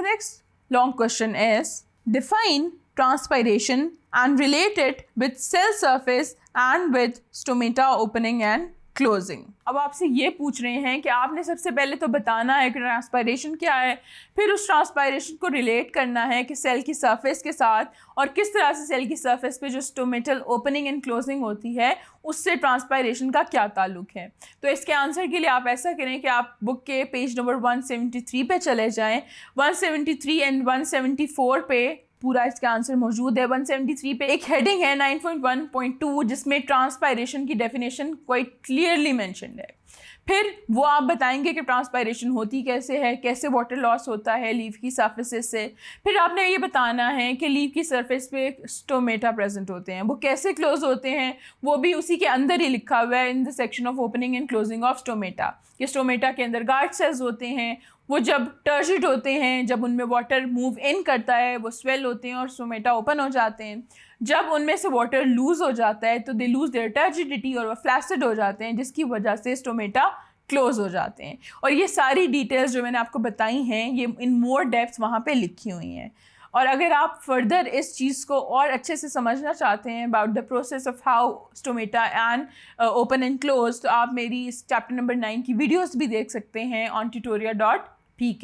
the next long question is define transpiration and relate it with cell surface and with stomata opening and closing. अब आपसे ये पूछ रहे हैं कि आपने सबसे पहले तो बताना है कि ट्रांसपायरेशन क्या है, फिर उस ट्रांसपायरेशन को रिलेट करना है कि सेल की सरफेस के साथ, और किस तरह से सेल की सरफेस पे जो स्टोमेटल ओपनिंग एंड क्लोजिंग होती है उससे ट्रांसपायरेशन का क्या ताल्लुक है। तो इसके आंसर के लिए आप ऐसा करें कि आप बुक के पेज नंबर 173 पे चले जाएँ। 173 एंड 174 पे पूरा इसका आंसर मौजूद है। 173 पे एक हेडिंग है 9.1.2 जिसमें ट्रांसपायरेशन की डेफिनेशन क्वाइट क्लियरली मेंशन्ड है। फिर वो आप बताएंगे कि ट्रांसपायरेशन होती कैसे है, कैसे वाटर लॉस होता है लीफ की सरफेस से। फिर आपने ये बताना है कि लीफ की सरफेस पे स्टोमेटा प्रेजेंट होते हैं, वो कैसे क्लोज होते हैं, वो भी उसी के अंदर ही लिखा हुआ है in the section of opening and closing of stomata. कि स्टोमेटा के अंदर गार्ड सेल्स होते हैं, वो जब टर्जिड होते हैं, जब उनमें वाटर मूव इन करता है वो स्वेल होते हैं और स्टोमेटा ओपन हो जाते हैं। जब उनमें से वाटर लूज़ हो जाता है तो दे लूज़ देयर टर्जिडिटी और वो फ्लैसिड हो जाते हैं, जिसकी वजह से स्टोमेटा क्लोज हो जाते हैं। और ये सारी डिटेल्स जो मैंने आपको बताई हैं ये इन मोर डेप्थ वहाँ पे लिखी हुई हैं। और अगर आप फर्दर इस चीज़ को और अच्छे से समझना चाहते हैं about the process of how stomata and open and close, तो आप मेरी इस चैप्टर नंबर 9 की वीडियोस भी देख सकते हैं on tutoria.pk।